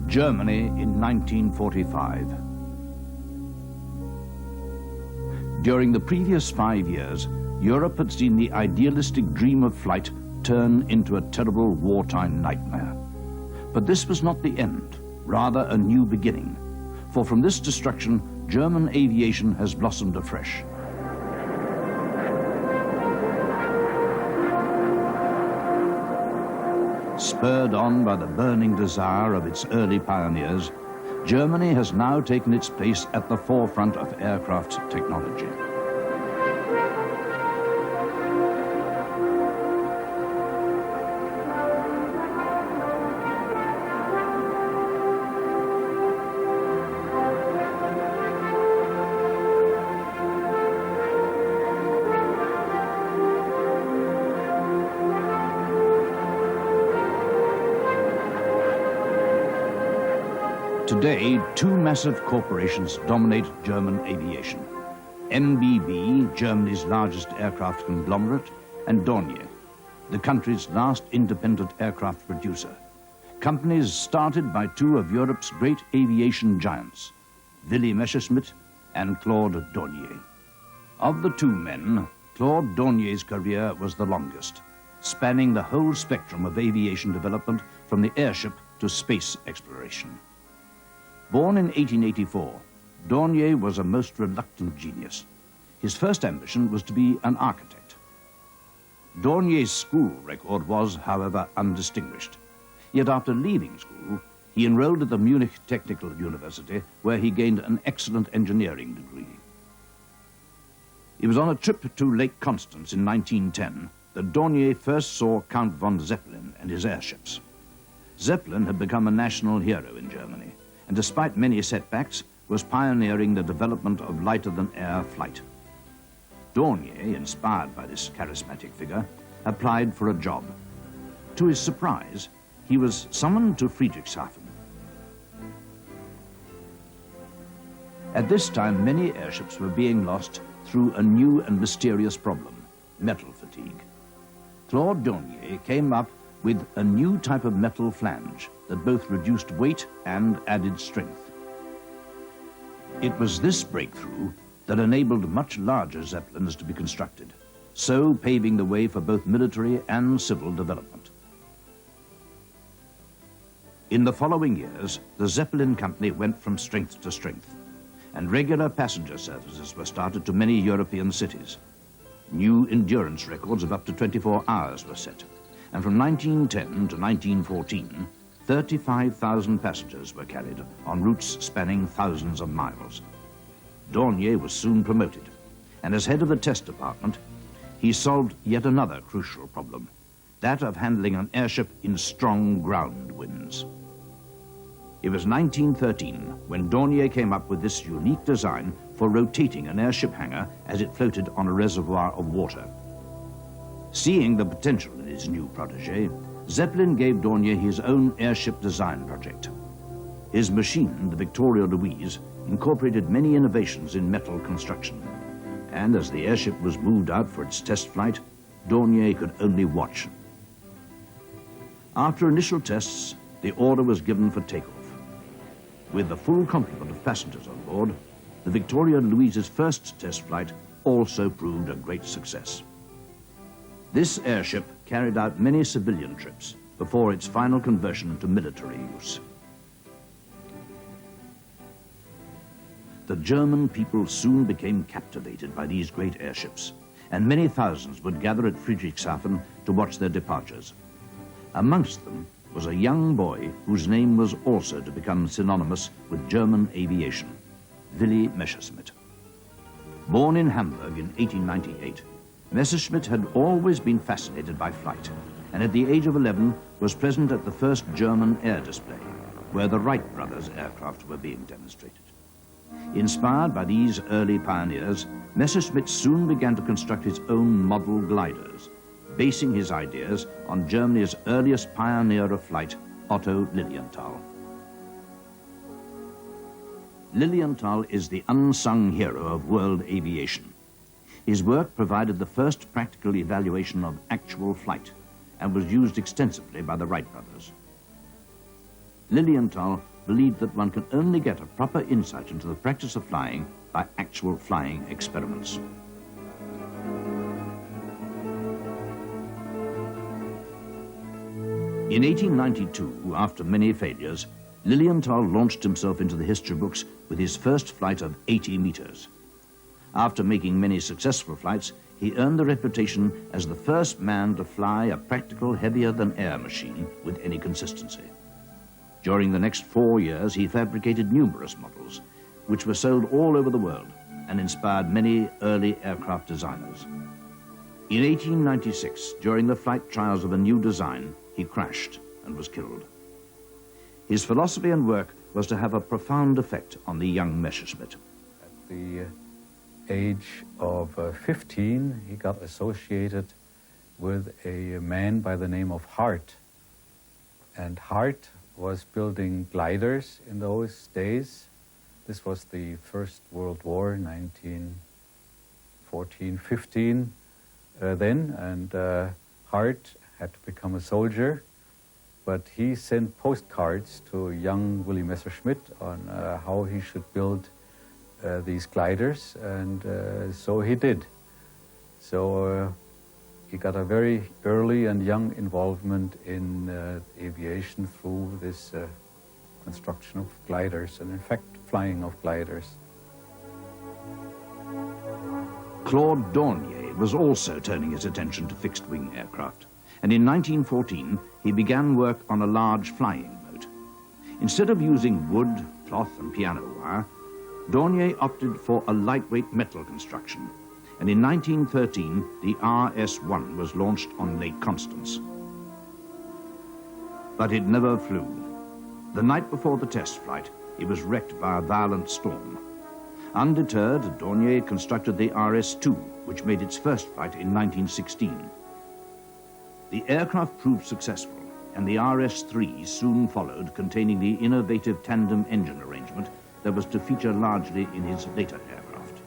Germany in 1945. During the previous 5 years, Europe had seen the idealistic dream of flight turn into a terrible wartime nightmare. But this was not the end, rather a new beginning. For from this destruction, German aviation has blossomed afresh. Spurred on by the burning desire of its early pioneers, Germany has now taken its place at the forefront of aircraft technology. Today, two massive corporations dominate German aviation. MBB, Germany's largest aircraft conglomerate, and Dornier, the country's last independent aircraft producer. Companies started by two of Europe's great aviation giants, Willy Messerschmitt and Claude Dornier. Of the two men, Claude Dornier's career was the longest, spanning the whole spectrum of aviation development from the airship to space exploration. Born in 1884, Dornier was a most reluctant genius. His first ambition was to be an architect. Dornier's school record was, however, undistinguished. Yet after leaving school, he enrolled at the Munich Technical University, where he gained an excellent engineering degree. It was on a trip to Lake Constance in 1910 that Dornier first saw Count von Zeppelin and his airships. Zeppelin had become a national hero in Germany, and despite many setbacks, was pioneering the development of lighter-than-air flight. Dornier, inspired by this charismatic figure, applied for a job. To his surprise, he was summoned to Friedrichshafen. At this time, many airships were being lost through a new and mysterious problem, metal fatigue. Claude Dornier came up with a new type of metal flange that both reduced weight and added strength. It was this breakthrough that enabled much larger Zeppelins to be constructed, so paving the way for both military and civil development. In the following years, the Zeppelin company went from strength to strength, and regular passenger services were started to many European cities. New endurance records of up to 24 hours were set, and from 1910 to 1914, 35,000 passengers were carried on routes spanning thousands of miles. Dornier was soon promoted, and as head of the test department, he solved yet another crucial problem, that of handling an airship in strong ground winds. It was 1913 when Dornier came up with this unique design for rotating an airship hangar as it floated on a reservoir of water. Seeing the potential in his new protege, Zeppelin gave Dornier his own airship design project. His machine, the Victoria Louise, incorporated many innovations in metal construction. And as the airship was moved out for its test flight, Dornier could only watch. After initial tests, the order was given for takeoff. With the full complement of passengers on board, the Victoria Louise's first test flight also proved a great success. This airship carried out many civilian trips before its final conversion to military use. The German people soon became captivated by these great airships, and many thousands would gather at Friedrichshafen to watch their departures. Amongst them was a young boy whose name was also to become synonymous with German aviation, Willy Messerschmitt. Born in Hamburg in 1898, Messerschmitt had always been fascinated by flight, and at the age of 11 was present at the first German air display, where the Wright brothers' aircraft were being demonstrated. Inspired by these early pioneers, Messerschmitt soon began to construct his own model gliders, basing his ideas on Germany's earliest pioneer of flight, Otto Lilienthal. Lilienthal is the unsung hero of world aviation. His work provided the first practical evaluation of actual flight and was used extensively by the Wright brothers. Lilienthal believed that one can only get a proper insight into the practice of flying by actual flying experiments. In 1892, after many failures, Lilienthal launched himself into the history books with his first flight of 80 meters. After making many successful flights, he earned the reputation as the first man to fly a practical heavier-than-air machine with any consistency. During the next 4 years, he fabricated numerous models, which were sold all over the world and inspired many early aircraft designers. In 1896, during the flight trials of a new design, he crashed and was killed. His philosophy and work was to have a profound effect on the young Messerschmitt. At the age of 15, he got associated with a man by the name of Hart. And Hart was building gliders in those days. This was the First World War, 1914-15 then, and Hart had to become a soldier, but he sent postcards to young Willy Messerschmitt on how he should build these gliders, and so he did. So he got a very early and young involvement in aviation through this construction of gliders, and in fact flying of gliders. Claude Dornier was also turning his attention to fixed-wing aircraft, and in 1914 he began work on a large flying boat. Instead of using wood, cloth and piano wire, Dornier opted for a lightweight metal construction, and in 1913 the RS-1 was launched on Lake Constance. But it never flew. The night before the test flight, it was wrecked by a violent storm. Undeterred, Dornier constructed the RS-2, which made its first flight in 1916. The aircraft proved successful, and the RS-3 soon followed, containing the innovative tandem engine arrangement that was to feature largely in his later aircraft.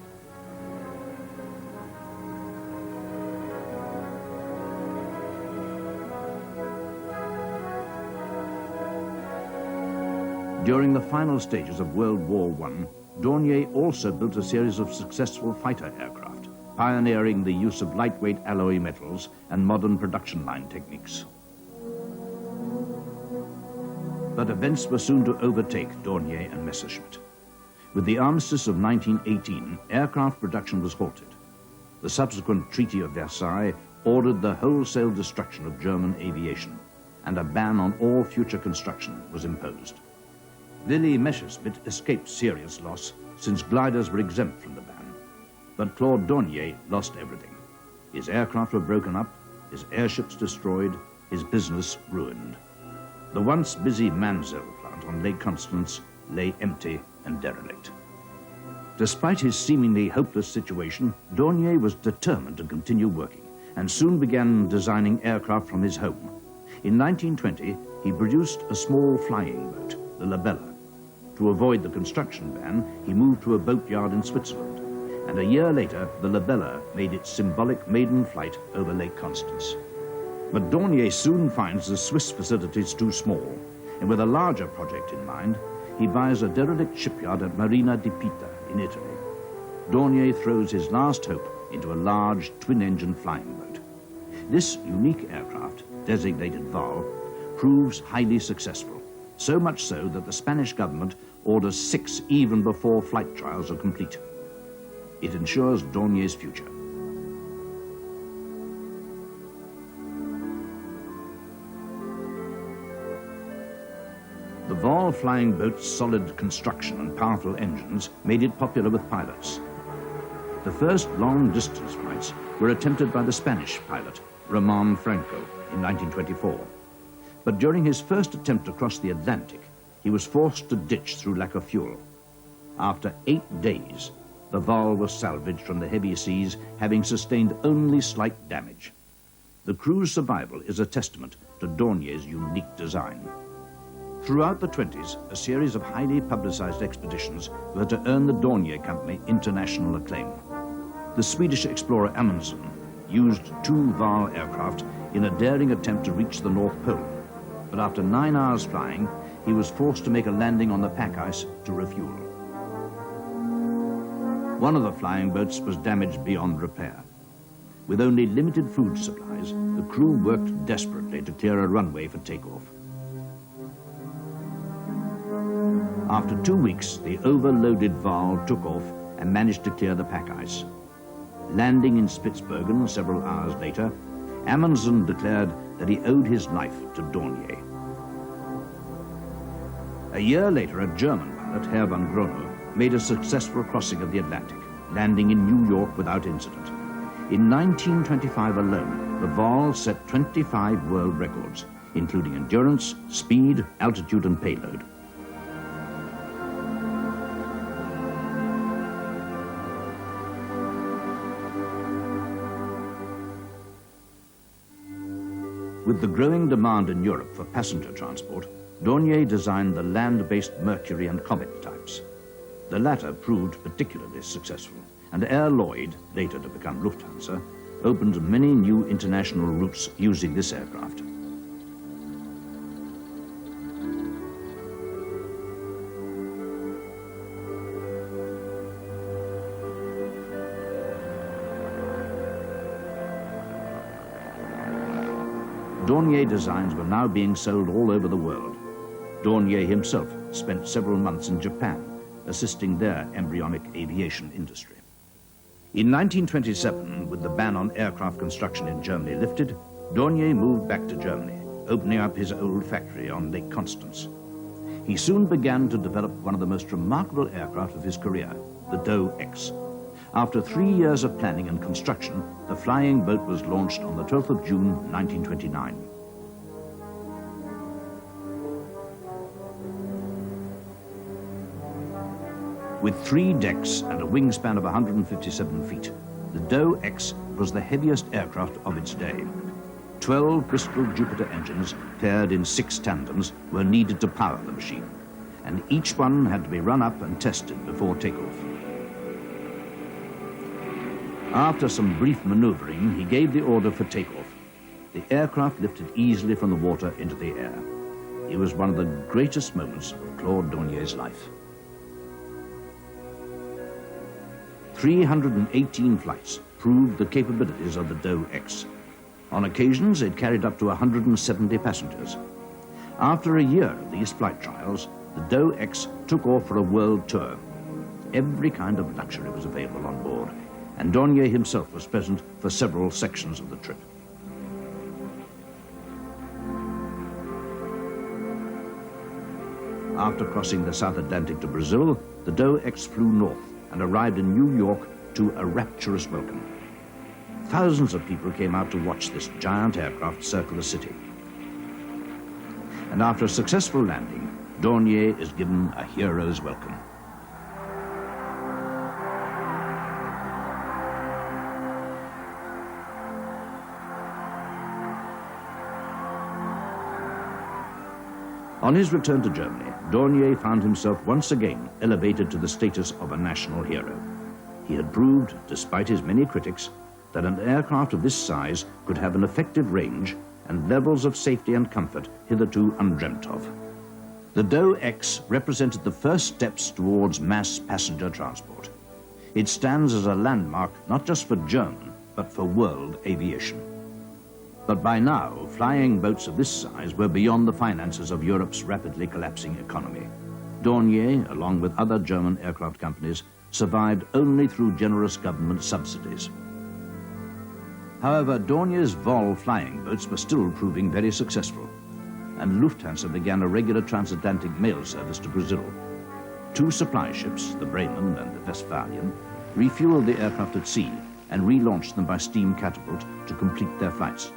During the final stages of World War I, Dornier also built a series of successful fighter aircraft, pioneering the use of lightweight alloy metals and modern production line techniques. But events were soon to overtake Dornier and Messerschmitt. With the armistice of 1918, aircraft production was halted. The subsequent Treaty of Versailles ordered the wholesale destruction of German aviation, and a ban on all future construction was imposed. Willy Messerschmitt escaped serious loss, since gliders were exempt from the ban. But Claude Dornier lost everything. His aircraft were broken up, his airships destroyed, his business ruined. The once busy Manzel plant on Lake Constance lay empty and derelict. Despite his seemingly hopeless situation, Dornier was determined to continue working, and soon began designing aircraft from his home. In 1920, he produced a small flying boat, the Labella. To avoid the construction ban, he moved to a boatyard in Switzerland, and a year later, the Labella made its symbolic maiden flight over Lake Constance. But Dornier soon finds the Swiss facilities too small, and with a larger project in mind, he buys a derelict shipyard at Marina di Pita in Italy. Dornier throws his last hope into a large twin-engine flying boat. This unique aircraft, designated Val, proves highly successful, so much so that the Spanish government orders 6 even before flight trials are complete. It ensures Dornier's future. The Val flying boat's solid construction and powerful engines made it popular with pilots. The first long-distance flights were attempted by the Spanish pilot, Ramon Franco, in 1924. But during his first attempt to cross the Atlantic, he was forced to ditch through lack of fuel. After 8 days, the Val was salvaged from the heavy seas, having sustained only slight damage. The crew's survival is a testament to Dornier's unique design. Throughout the 20s, a series of highly publicized expeditions were to earn the Dornier Company international acclaim. The Swedish explorer Amundsen used 2 Val aircraft in a daring attempt to reach the North Pole. But after 9 hours flying, he was forced to make a landing on the pack ice to refuel. One of the flying boats was damaged beyond repair. With only limited food supplies, the crew worked desperately to clear a runway for takeoff. After 2 weeks, the overloaded Val took off and managed to clear the pack ice. Landing in Spitsbergen several hours later, Amundsen declared that he owed his life to Dornier. A year later, a German pilot, Herr von Grono, made a successful crossing of the Atlantic, landing in New York without incident. In 1925 alone, the Val set 25 world records, including endurance, speed, altitude, and payload. With the growing demand in Europe for passenger transport, Dornier designed the land-based Mercury and Comet types. The latter proved particularly successful, and Air Lloyd, later to become Lufthansa, opened many new international routes using this aircraft. Dornier designs were now being sold all over the world. Dornier himself spent several months in Japan, assisting their embryonic aviation industry. In 1927, with the ban on aircraft construction in Germany lifted, Dornier moved back to Germany, opening up his old factory on Lake Constance. He soon began to develop one of the most remarkable aircraft of his career, the Doe X. After 3 years of planning and construction, the flying boat was launched on the 12th of June, 1929. With 3 decks and a wingspan of 157 feet, the Doe X was the heaviest aircraft of its day. 12 Bristol Jupiter engines, paired in 6 tandems, were needed to power the machine, and each one had to be run up and tested before takeoff. After some brief maneuvering, he gave the order for takeoff. The aircraft lifted easily from the water into the air. It was one of the greatest moments of Claude Dornier's life. 318 flights proved the capabilities of the Doe X. On occasions, it carried up to 170 passengers. After a year of these flight trials, the Doe X took off for a world tour. Every kind of luxury was available on board, and Dornier himself was present for several sections of the trip. After crossing the South Atlantic to Brazil, the Doe X flew north and arrived in New York to a rapturous welcome. Thousands of people came out to watch this giant aircraft circle the city. And after a successful landing, Dornier is given a hero's welcome. On his return to Germany, Dornier found himself once again elevated to the status of a national hero. He had proved, despite his many critics, that an aircraft of this size could have an effective range and levels of safety and comfort hitherto undreamt of. The Doe X represented the first steps towards mass passenger transport. It stands as a landmark not just for German, but for world aviation. But by now, flying boats of this size were beyond the finances of Europe's rapidly collapsing economy. Dornier, along with other German aircraft companies, survived only through generous government subsidies. However, Dornier's Vol flying boats were still proving very successful, and Lufthansa began a regular transatlantic mail service to Brazil. 2 supply ships, the Bremen and the Westphalian, refueled the aircraft at sea and relaunched them by steam catapult to complete their flights.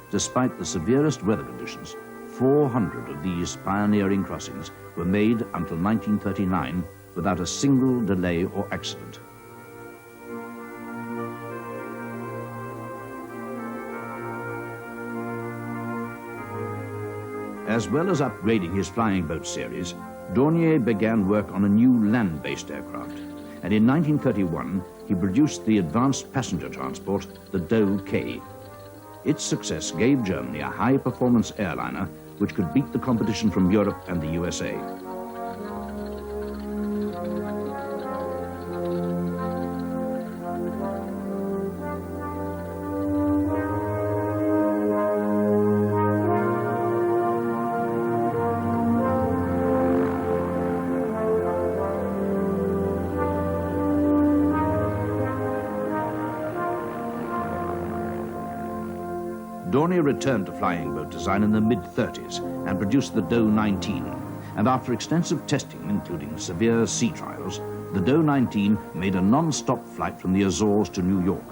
Despite the severest weather conditions, 400 of these pioneering crossings were made until 1939 without a single delay or accident. As well as upgrading his flying boat series, Dornier began work on a new land-based aircraft, and in 1931 he produced the advanced passenger transport, the Doe K. Its success gave Germany a high-performance airliner which could beat the competition from Europe and the USA. Dornier returned to flying boat design in the mid-30s and produced the DO-19. And after extensive testing, including severe sea trials, the DO-19 made a non-stop flight from the Azores to New York.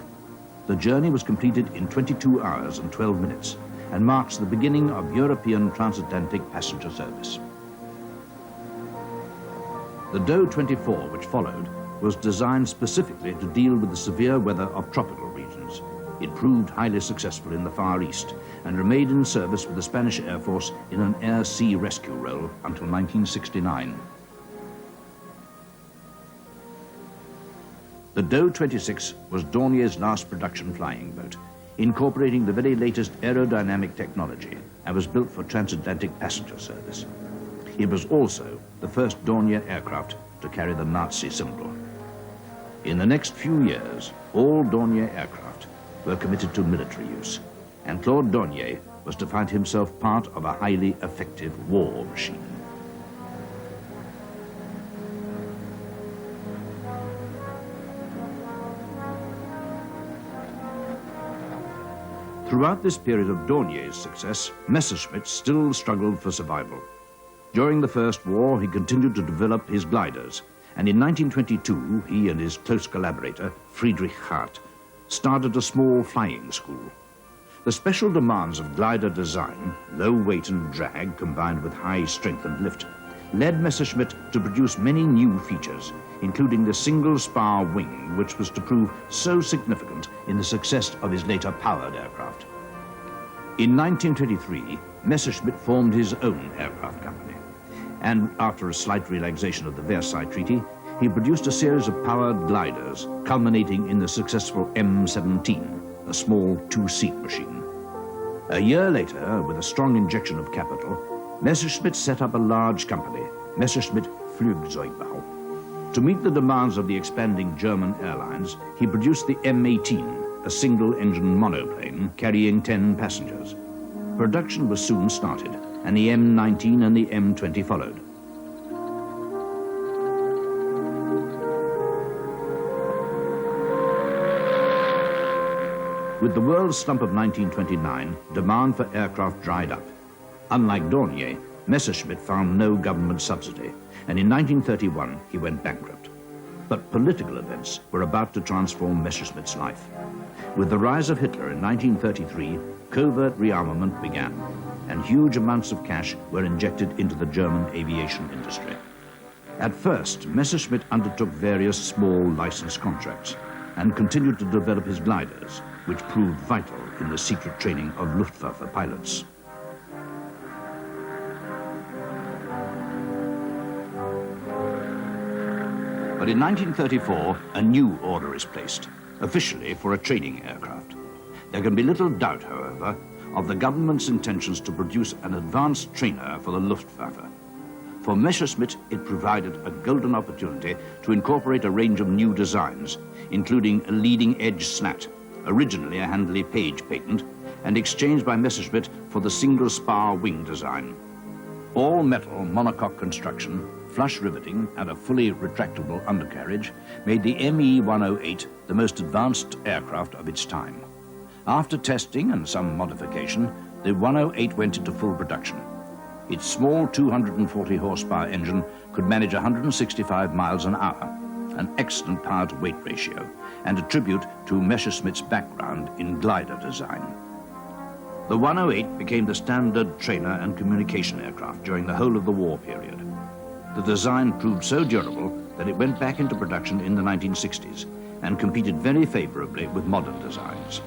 The journey was completed in 22 hours and 12 minutes and marks the beginning of European transatlantic passenger service. The DO-24, which followed, was designed specifically to deal with the severe weather of tropical regions. It proved highly successful in the Far East and remained in service with the Spanish Air Force in an air-sea rescue role until 1969. The DO-26 was Dornier's last production flying boat, incorporating the very latest aerodynamic technology, and was built for transatlantic passenger service. It was also the first Dornier aircraft to carry the Nazi symbol. In the next few years, all Dornier aircraft were committed to military use, and Claude Dornier was to find himself part of a highly effective war machine. Throughout this period of Dornier's success, Messerschmitt still struggled for survival. During the First War, he continued to develop his gliders, and in 1922, he and his close collaborator, Friedrich Hart, started a small flying school. The special demands of glider design, low weight and drag combined with high strength and lift, led Messerschmitt to produce many new features, including the single spar wing, which was to prove so significant in the success of his later powered aircraft. In 1923, Messerschmitt formed his own aircraft company, and after a slight relaxation of the Versailles Treaty, he produced a series of powered gliders, culminating in the successful M-17, a small two-seat machine. A year later, with a strong injection of capital, Messerschmitt set up a large company, Messerschmitt Flugzeugbau. To meet the demands of the expanding German airlines, he produced the M-18, a single-engine monoplane carrying 10 passengers. Production was soon started, and the M-19 and the M-20 followed. With the world slump of 1929, demand for aircraft dried up. Unlike Dornier, Messerschmitt found no government subsidy, and in 1931 he went bankrupt. But political events were about to transform Messerschmitt's life. With the rise of Hitler in 1933, covert rearmament began, and huge amounts of cash were injected into the German aviation industry. At first, Messerschmitt undertook various small license contracts and continued to develop his gliders, which proved vital in the secret training of Luftwaffe pilots. But in 1934, a new order is placed, officially for a training aircraft. There can be little doubt, however, of the government's intentions to produce an advanced trainer for the Luftwaffe. For Messerschmitt, it provided a golden opportunity to incorporate a range of new designs, including a leading-edge slat, originally a Handley Page patent, and exchanged by Messerschmitt for the single-spar wing design. All-metal monocoque construction, flush riveting, and a fully retractable undercarriage made the ME-108 the most advanced aircraft of its time. After testing and some modification, the 108 went into full production. Its small 240 horsepower engine could manage 165 miles an hour, an excellent power-to-weight ratio, and a tribute to Messerschmitt's background in glider design. The 108 became the standard trainer and communication aircraft during the whole of the war period. The design proved so durable that it went back into production in the 1960s and competed very favorably with modern designs.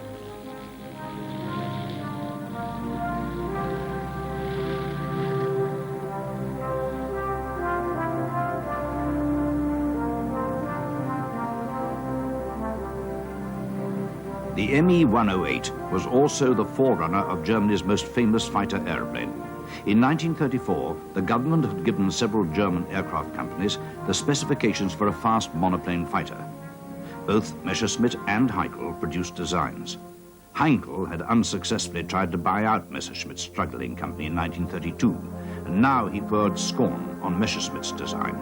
The ME-108 was also the forerunner of Germany's most famous fighter airplane, In 1934, the government had given several German aircraft companies the specifications for a fast monoplane fighter. Both Messerschmitt and Heinkel produced designs. Heinkel had unsuccessfully tried to buy out Messerschmitt's struggling company in 1932, and now he poured scorn on Messerschmitt's design.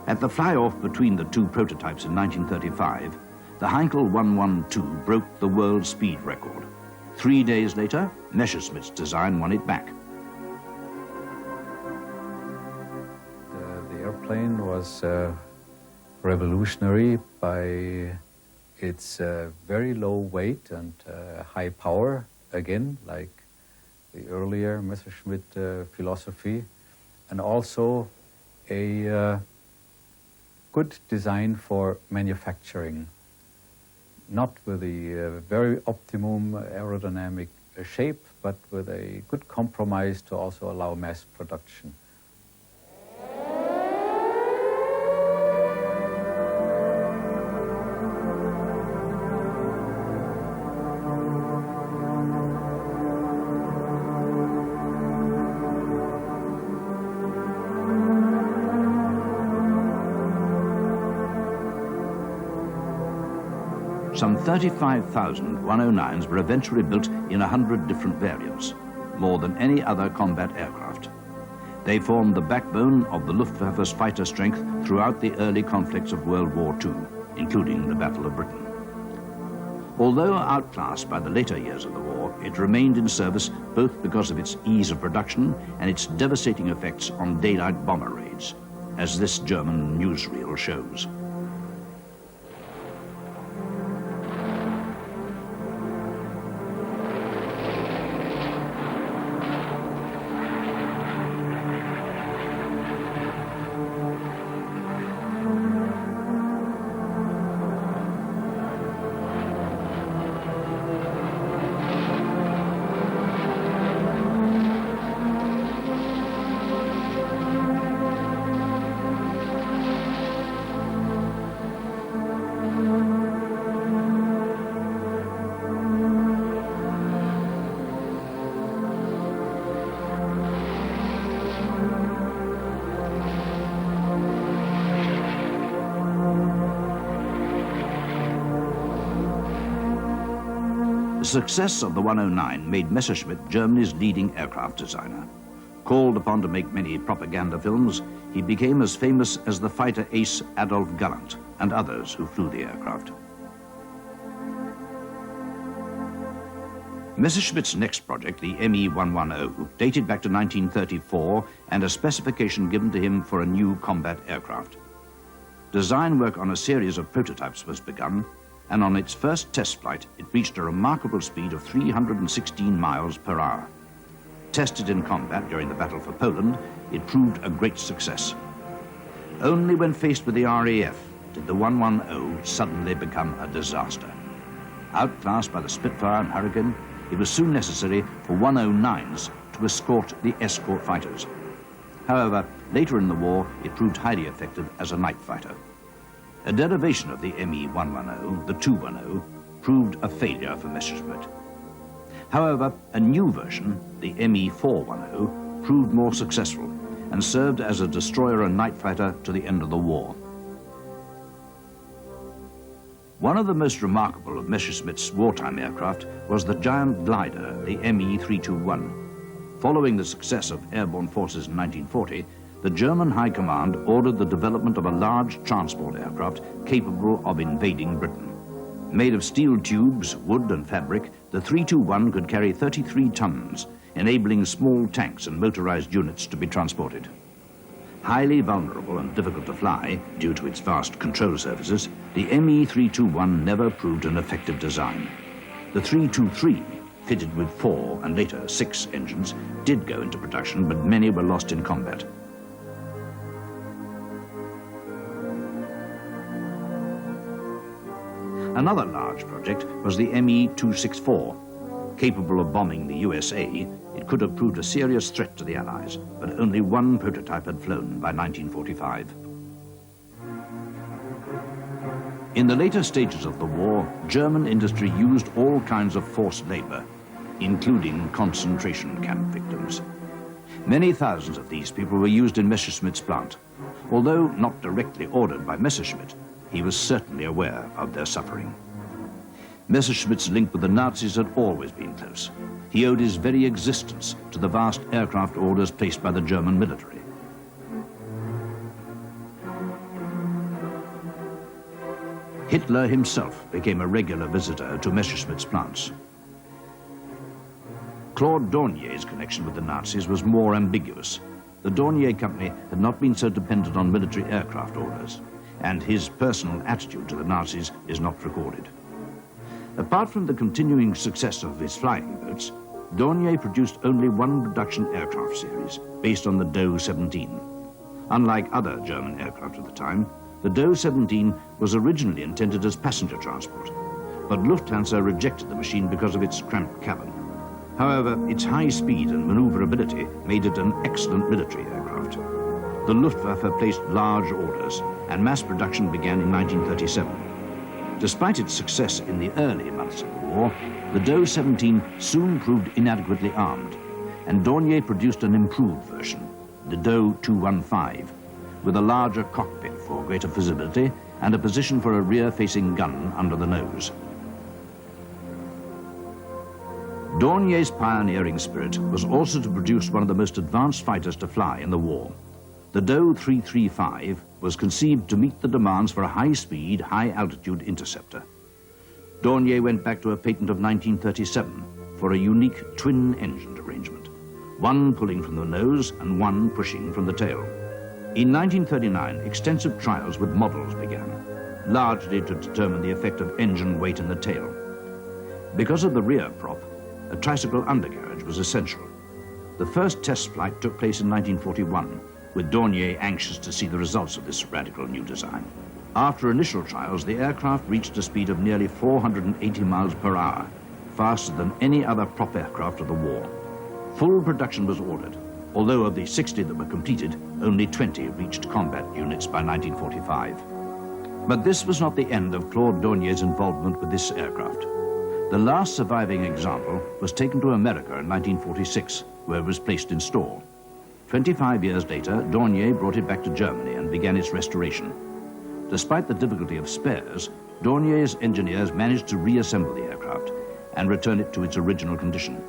At the fly-off between the two prototypes in 1935, the Heinkel 112 broke the world speed record. 3 days later, Messerschmitt's design won it back. The airplane was revolutionary by its very low weight and high power, again, like the earlier Messerschmitt philosophy, and also a good design for manufacturing, not with the very optimum aerodynamic shape, but with a good compromise to also allow mass production. Some 35,000 109s were eventually built in 100 different variants, more than any other combat aircraft. They formed the backbone of the Luftwaffe's fighter strength throughout the early conflicts of World War II, including the Battle of Britain. Although outclassed by the later years of the war, it remained in service both because of its ease of production and its devastating effects on daylight bomber raids, as this German newsreel shows. The success of the 109 made Messerschmitt Germany's leading aircraft designer. Called upon to make many propaganda films, he became as famous as the fighter ace Adolf Galland and others who flew the aircraft. Messerschmitt's next project, the ME 110, dated back to 1934 and a specification given to him for a new combat aircraft. Design work on a series of prototypes was begun, and on its first test flight, it reached a remarkable speed of 316 miles per hour. Tested in combat during the Battle for Poland, it proved a great success. Only when faced with the RAF did the 110 suddenly become a disaster. Outclassed by the Spitfire and Hurricane, it was soon necessary for 109s to escort the escort fighters. However, later in the war, it proved highly effective as a night fighter. A derivation of the ME 110, the 210, proved a failure for Messerschmitt. However, a new version, the ME 410, proved more successful and served as a destroyer and night fighter to the end of the war. One of the most remarkable of Messerschmitt's wartime aircraft was the giant glider, the ME 321. Following the success of airborne forces in 1940, the German High Command ordered the development of a large transport aircraft capable of invading Britain. Made of steel tubes, wood and fabric, the 321 could carry 33 tons, enabling small tanks and motorized units to be transported. Highly vulnerable and difficult to fly due to its vast control surfaces, the ME 321 never proved an effective design. The 323, fitted with 4 and later 6 engines, did go into production, but many were lost in combat. Another large project was the ME 264. Capable of bombing the USA, it could have proved a serious threat to the Allies, but only one prototype had flown by 1945. In the later stages of the war, German industry used all kinds of forced labor, including concentration camp victims. Many thousands of these people were used in Messerschmitt's plant. Although not directly ordered by Messerschmitt, he was certainly aware of their suffering. Messerschmitt's link with the Nazis had always been close. He owed his very existence to the vast aircraft orders placed by the German military. Hitler himself became a regular visitor to Messerschmitt's plants. Claude Dornier's connection with the Nazis was more ambiguous. The Dornier Company had not been so dependent on military aircraft orders, and his personal attitude to the Nazis is not recorded. Apart from the continuing success of his flying boats, Dornier produced only one production aircraft series, based on the DO-17. Unlike other German aircraft at the time, the DO-17 was originally intended as passenger transport, but Lufthansa rejected the machine because of its cramped cabin. However, its high speed and maneuverability made it an excellent military aircraft. The Luftwaffe placed large orders, and mass production began in 1937. Despite its success in the early months of the war, the DO-17 soon proved inadequately armed, and Dornier produced an improved version, the DO-215, with a larger cockpit for greater visibility and a position for a rear-facing gun under the nose. Dornier's pioneering spirit was also to produce one of the most advanced fighters to fly in the war. The DO-335 was conceived to meet the demands for a high-speed, high-altitude interceptor. Dornier went back to a patent of 1937 for a unique twin-engined arrangement, one pulling from the nose and one pushing from the tail. In 1939, extensive trials with models began, largely to determine the effect of engine weight in the tail. Because of the rear prop, a tricycle undercarriage was essential. The first test flight took place in 1941, with Dornier anxious to see the results of this radical new design. After initial trials, the aircraft reached a speed of nearly 480 miles per hour, faster than any other prop aircraft of the war. Full production was ordered, although of the 60 that were completed, only 20 reached combat units by 1945. But this was not the end of Claude Dornier's involvement with this aircraft. The last surviving example was taken to America in 1946, where it was placed in store. 25 years later, Dornier brought it back to Germany and began its restoration. Despite the difficulty of spares, Dornier's engineers managed to reassemble the aircraft and return it to its original condition.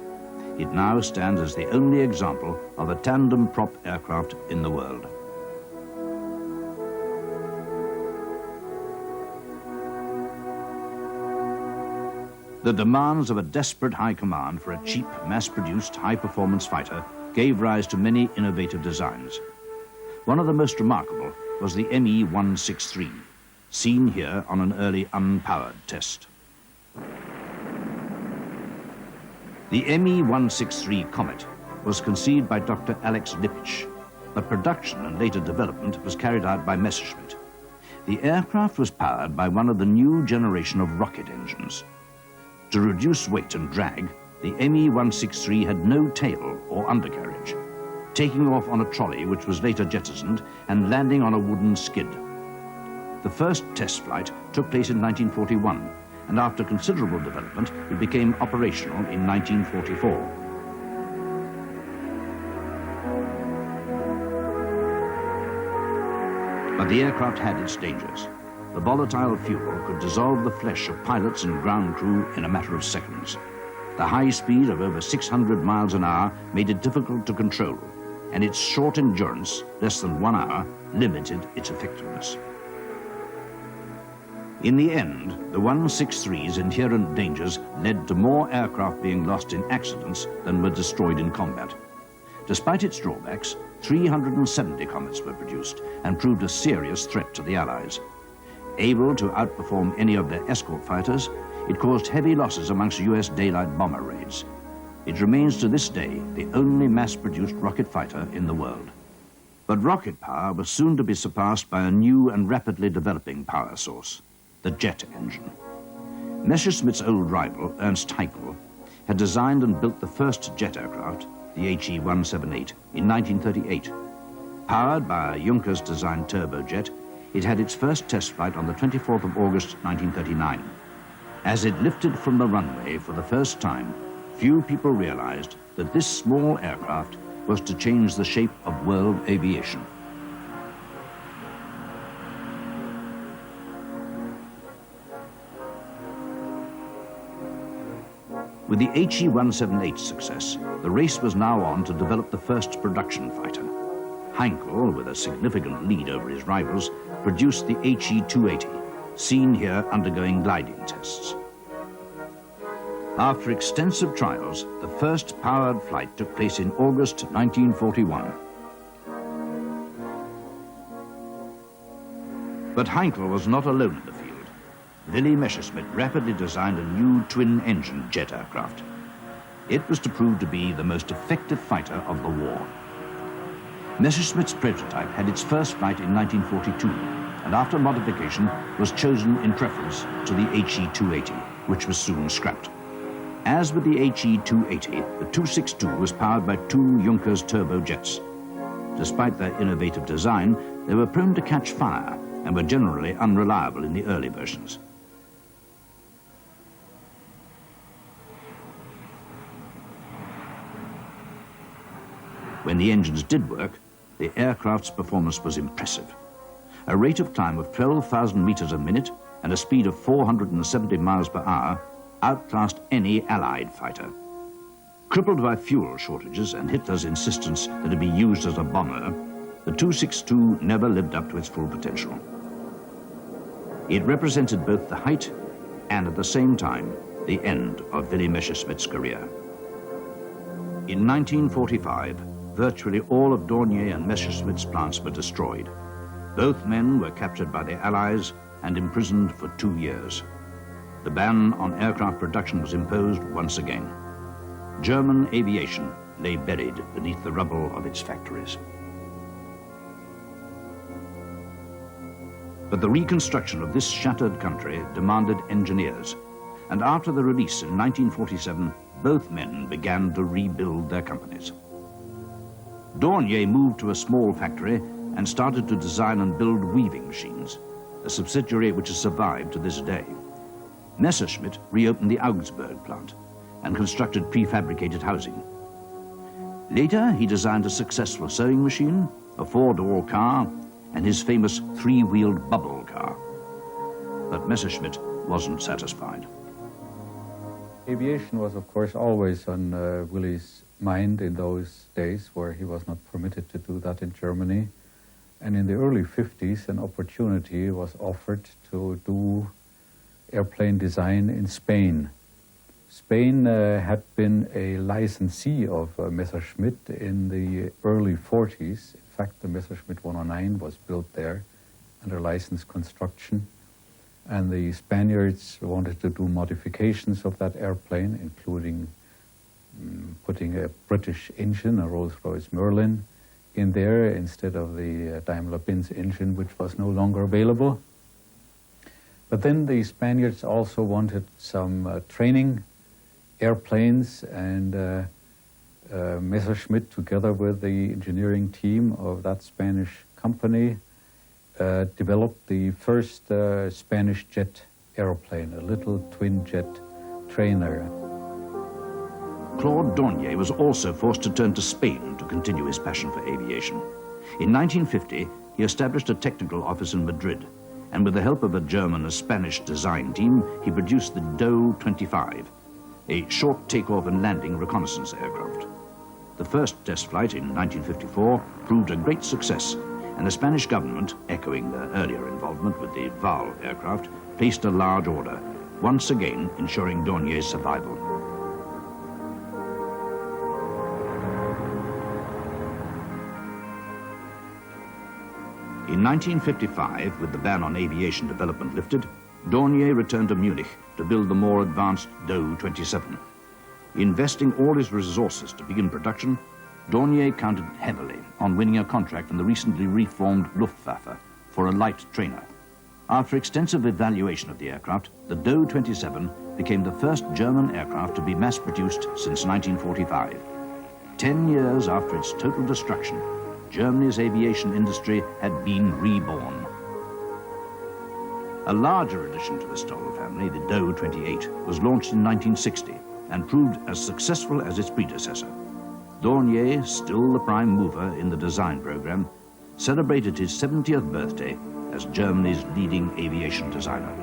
It now stands as the only example of a tandem prop aircraft in the world. The demands of a desperate high command for a cheap, mass-produced, high-performance fighter gave rise to many innovative designs. One of the most remarkable was the Me-163, seen here on an early unpowered test. The Me-163 Comet was conceived by Dr. Alex Lippisch, but production and later development was carried out by Messerschmitt. The aircraft was powered by one of the new generation of rocket engines. To reduce weight and drag, the Me-163 had no tail or undercarriage, taking off on a trolley which was later jettisoned and landing on a wooden skid. The first test flight took place in 1941, and after considerable development, it became operational in 1944. But the aircraft had its dangers. The volatile fuel could dissolve the flesh of pilots and ground crew in a matter of seconds. The high speed of over 600 miles an hour made it difficult to control, and its short endurance, less than 1 hour, limited its effectiveness. In the end, the 163's inherent dangers led to more aircraft being lost in accidents than were destroyed in combat. Despite its drawbacks, 370 Comets were produced and proved a serious threat to the Allies. Able to outperform any of their escort fighters, it caused heavy losses amongst US daylight bomber raids. It remains to this day the only mass-produced rocket fighter in the world. But rocket power was soon to be surpassed by a new and rapidly developing power source, the jet engine. Messerschmitt's old rival, Ernst Haeckel, had designed and built the first jet aircraft, the HE-178, in 1938. Powered by a Junkers-designed turbojet, it had its first test flight on the 24th of August, 1939. As it lifted from the runway for the first time, few people realized that this small aircraft was to change the shape of world aviation. With the HE-178's success, the race was now on to develop the first production fighter. Heinkel, with a significant lead over his rivals, produced the HE-280, seen here undergoing gliding tests. After extensive trials, the first powered flight took place in August 1941. But Heinkel was not alone in the field. Willy Messerschmitt rapidly designed a new twin-engine jet aircraft. It was to prove to be the most effective fighter of the war. Messerschmitt's prototype had its first flight in 1942, and after modification was chosen in preference to the HE-280, which was soon scrapped. As with the HE-280, the 262 was powered by two Junkers turbojets. Despite their innovative design, they were prone to catch fire and were generally unreliable in the early versions. When the engines did work, the aircraft's performance was impressive. A rate of climb of 12,000 meters a minute and a speed of 470 miles per hour outclassed any Allied fighter. Crippled by fuel shortages and Hitler's insistence that it be used as a bomber, the 262 never lived up to its full potential. It represented both the height and at the same time the end of Willy Messerschmitt's career. In 1945, virtually all of Dornier and Messerschmitt's plants were destroyed. Both men were captured by the Allies and imprisoned for 2 years. The ban on aircraft production was imposed once again. German aviation lay buried beneath the rubble of its factories. But the reconstruction of this shattered country demanded engineers, and after the release in 1947, both men began to rebuild their companies. Dornier moved to a small factory and started to design and build weaving machines, a subsidiary which has survived to this day. Messerschmitt reopened the Augsburg plant and constructed prefabricated housing. Later, he designed a successful sewing machine, a four-door car, and his famous three-wheeled bubble car. But Messerschmitt wasn't satisfied. Aviation was, of course, always on Willy's mind in those days where he was not permitted to do that in Germany. And in the early 50s, an opportunity was offered to do airplane design in Spain. Spain had been a licensee of Messerschmitt in the early 40s. In fact, the Messerschmitt 109 was built there under licensed construction. And the Spaniards wanted to do modifications of that airplane, including putting a British engine, a Rolls-Royce Merlin, in there instead of the Daimler-Benz engine, which was no longer available. But then the Spaniards also wanted some training airplanes, and Messerschmitt, together with the engineering team of that Spanish company, developed the first Spanish jet airplane, a little twin-jet trainer. Claude Dornier was also forced to turn to Spain to continue his passion for aviation. In 1950, he established a technical office in Madrid, and with the help of a German and Spanish design team, he produced the DO-25, a short takeoff and landing reconnaissance aircraft. The first test flight in 1954 proved a great success, and the Spanish government, echoing their earlier involvement with the VAL aircraft, placed a large order, once again ensuring Dornier's survival. In 1955, with the ban on aviation development lifted, Dornier returned to Munich to build the more advanced DO-27. Investing all his resources to begin production, Dornier counted heavily on winning a contract from the recently reformed Luftwaffe for a light trainer. After extensive evaluation of the aircraft, the DO-27 became the first German aircraft to be mass-produced since 1945. 10 years after its total destruction, Germany's aviation industry had been reborn. A larger addition to the Stoll family, the DO-28, was launched in 1960 and proved as successful as its predecessor. Dornier, still the prime mover in the design program, celebrated his 70th birthday as Germany's leading aviation designer.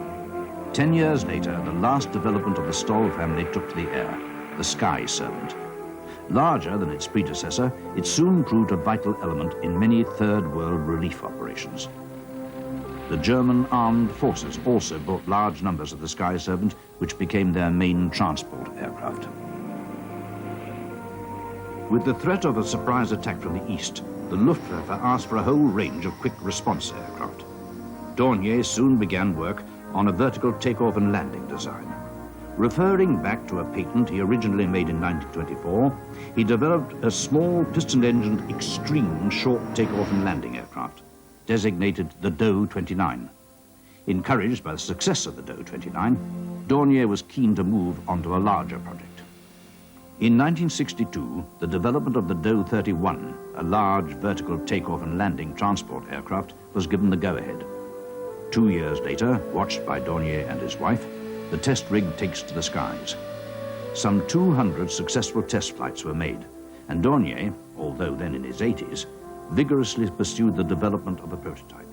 10 years later, the last development of the Stoll family took to the air, the Sky Servant. Larger than its predecessor, it soon proved a vital element in many Third World relief operations. The German armed forces also brought large numbers of the Sky Servant, which became their main transport aircraft. With the threat of a surprise attack from the east, the Luftwaffe asked for a whole range of quick response aircraft. Dornier soon began work on a vertical takeoff and landing design. Referring back to a patent he originally made in 1924, he developed a small piston-engined extreme short takeoff and landing aircraft, designated the DO-29. Encouraged by the success of the DO-29, Dornier was keen to move onto a larger project. In 1962, the development of the DO-31, a large vertical takeoff and landing transport aircraft, was given the go-ahead. 2 years later, watched by Dornier and his wife, the test rig takes to the skies. Some 200 successful test flights were made, and Dornier, although then in his 80s, vigorously pursued the development of a prototype.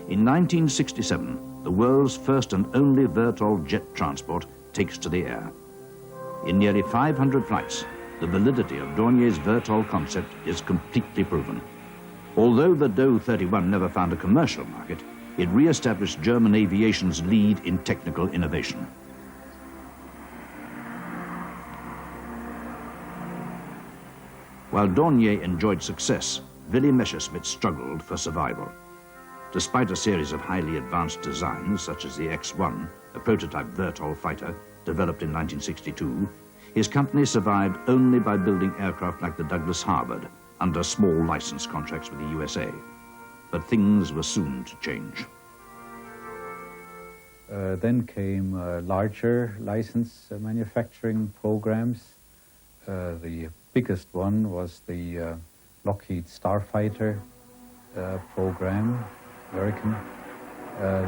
In 1967, the world's first and only VERTOL jet transport takes to the air. In nearly 500 flights, the validity of Dornier's VERTOL concept is completely proven. Although the DO-31 never found a commercial market, it re-established German aviation's lead in technical innovation. While Dornier enjoyed success, Willy Messerschmitt struggled for survival. Despite a series of highly advanced designs, such as the X-1, a prototype VERTOL fighter developed in 1962, his company survived only by building aircraft like the Douglas Harvard under small license contracts with the USA. But things were soon to change. Then came larger license manufacturing programs. The biggest one was the Lockheed Starfighter program, American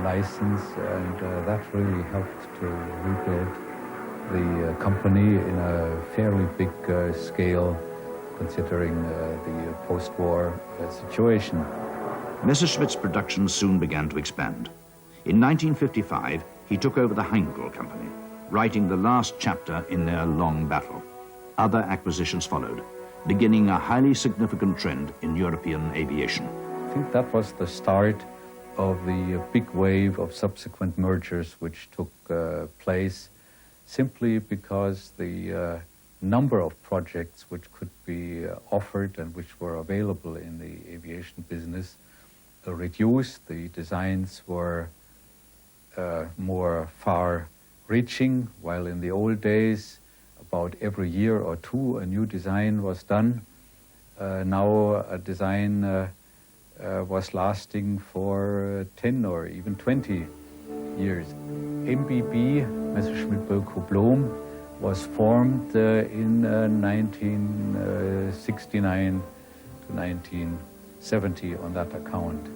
license, and that really helped to rebuild the company in a fairly big scale, considering the post-war situation. Messerschmitt's production soon began to expand. In 1955, he took over the Heinkel Company, writing the last chapter in their long battle. Other acquisitions followed, beginning a highly significant trend in European aviation. I think that was the start of the big wave of subsequent mergers which took place, simply because the number of projects which could be offered and which were available in the aviation business reduced. The designs were more far-reaching, while in the old days, about every year or two, a new design was done. Now a design was lasting for 10 or even 20 years. MBB, Messerschmitt Bölkow Blohm, was formed in 1969 to 1970 on that account.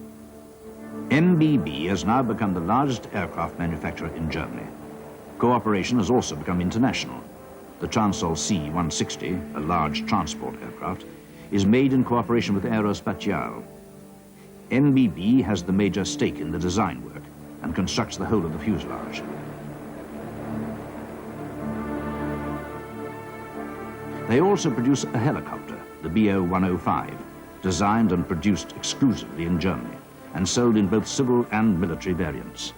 MBB has now become the largest aircraft manufacturer in Germany. Cooperation has also become international. The Chancel C-160, a large transport aircraft, is made in cooperation with Aerospatiale. MBB has the major stake in the design work and constructs the whole of the fuselage. They also produce a helicopter, the BO-105, designed and produced exclusively in Germany and sold in both civil and military variants.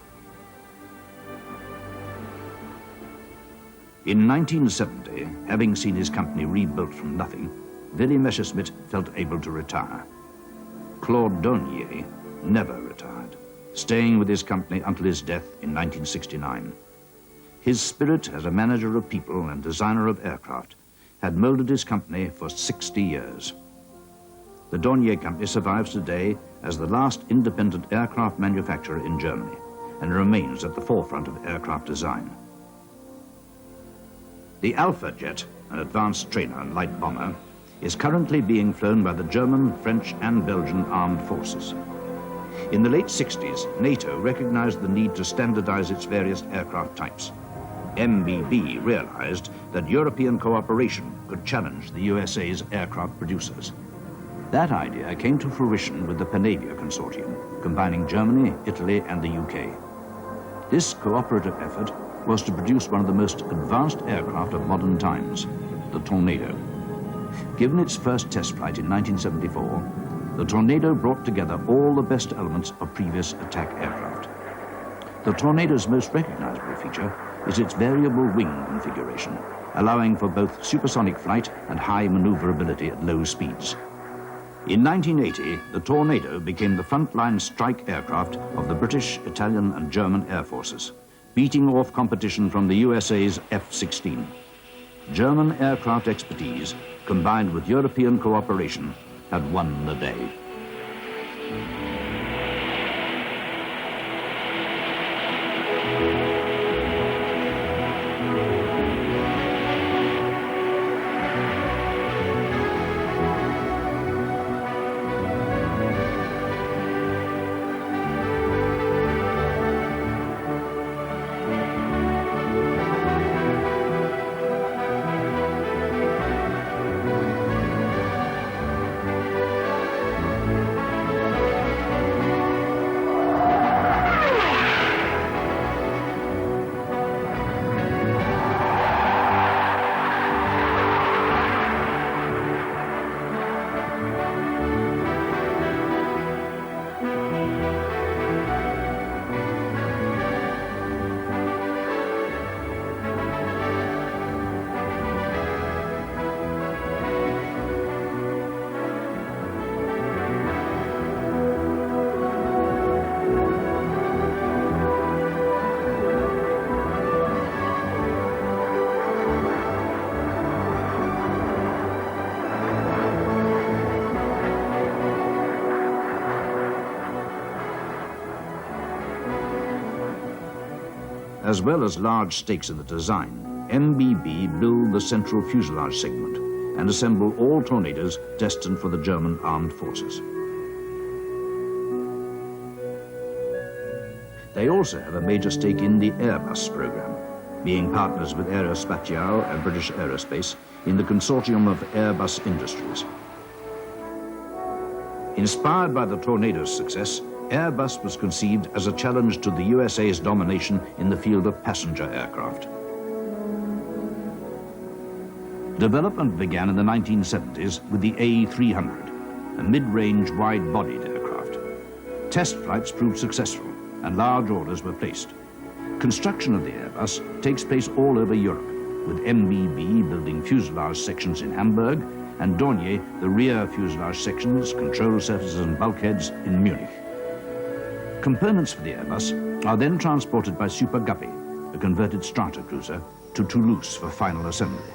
In 1970, having seen his company rebuilt from nothing, Willy Messerschmitt felt able to retire. Claude Dornier never retired, staying with his company until his death in 1969. His spirit as a manager of people and designer of aircraft had molded his company for 60 years. The Dornier Company survives today as the last independent aircraft manufacturer in Germany and remains at the forefront of aircraft design. The Alpha jet, an advanced trainer and light bomber, is currently being flown by the German, French, and Belgian armed forces. In the late 60s, NATO recognized the need to standardize its various aircraft types. MBB realized that European cooperation could challenge the USA's aircraft producers. That idea came to fruition with the Panavia Consortium, combining Germany, Italy, and the UK. This cooperative effort was to produce one of the most advanced aircraft of modern times, the Tornado. Given its first test flight in 1974, the Tornado brought together all the best elements of previous attack aircraft. The Tornado's most recognizable feature is its variable wing configuration, allowing for both supersonic flight and high maneuverability at low speeds. In 1980, the Tornado became the frontline strike aircraft of the British, Italian, and German air forces, beating off competition from the USA's F-16. German aircraft expertise, combined with European cooperation, had won the day. As well as large stakes in the design, MBB build the central fuselage segment and assemble all Tornadoes destined for the German armed forces. They also have a major stake in the Airbus program, being partners with Aerospatiale and British Aerospace in the consortium of Airbus Industries. Inspired by the Tornado's success, Airbus was conceived as a challenge to the USA's domination in the field of passenger aircraft. Development began in the 1970s with the A300, a mid-range wide-bodied aircraft. Test flights proved successful and large orders were placed. Construction of the Airbus takes place all over Europe, with MBB building fuselage sections in Hamburg and Dornier the rear fuselage sections, control surfaces and bulkheads in Munich. Components for the Airbus are then transported by Super Guppy, a converted strata cruiser, to Toulouse for final assembly.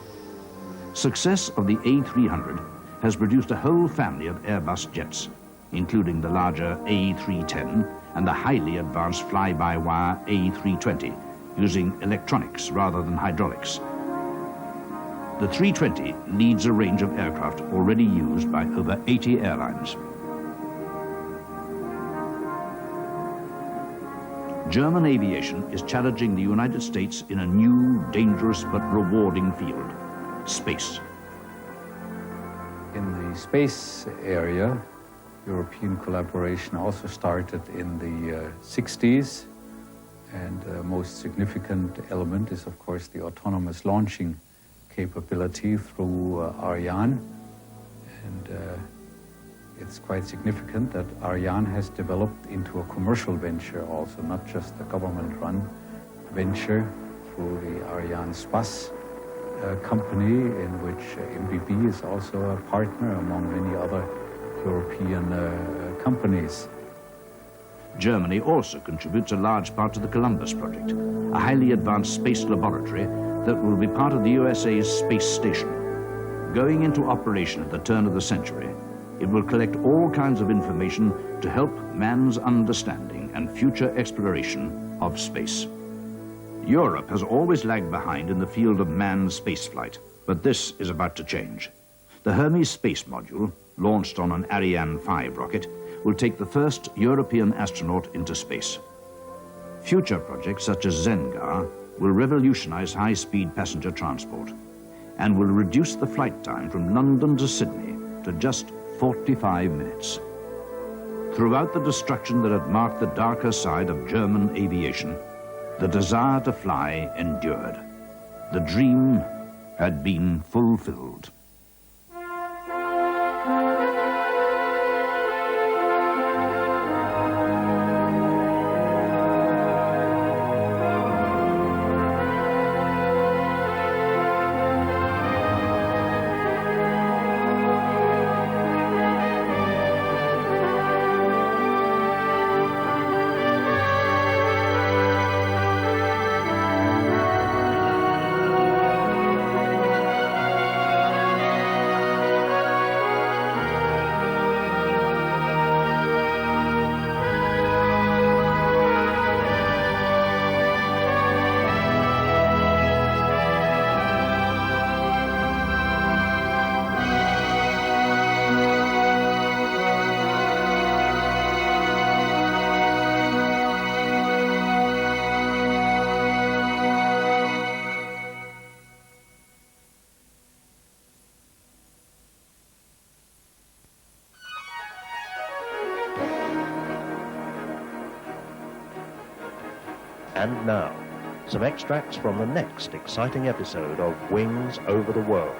Success of the A300 has produced a whole family of Airbus jets, including the larger A310 and the highly advanced fly-by-wire A320, using electronics rather than hydraulics. The 320 leads a range of aircraft already used by over 80 airlines. German aviation is challenging the United States in a new, dangerous but rewarding field, space. In the space area, European collaboration also started in the 60s, and the most significant element is, of course, the autonomous launching capability through Ariane. And it's quite significant that Ariane has developed into a commercial venture also, not just a government-run venture through the Ariane Space company, in which MBB is also a partner among many other European companies. Germany also contributes a large part to the Columbus project, a highly advanced space laboratory that will be part of the USA's space station. Going into operation at the turn of the century, it will collect all kinds of information to help man's understanding and future exploration of space. Europe has always lagged behind in the field of manned spaceflight, but this is about to change. The Hermes space module, launched on an Ariane 5 rocket, will take the first European astronaut into space. Future projects such as Zengar will revolutionize high-speed passenger transport and will reduce the flight time from London to Sydney to just 45 minutes. Throughout the destruction that had marked the darker side of German aviation, the desire to fly endured. The dream had been fulfilled. And now, some extracts from the next exciting episode of Wings Over the World.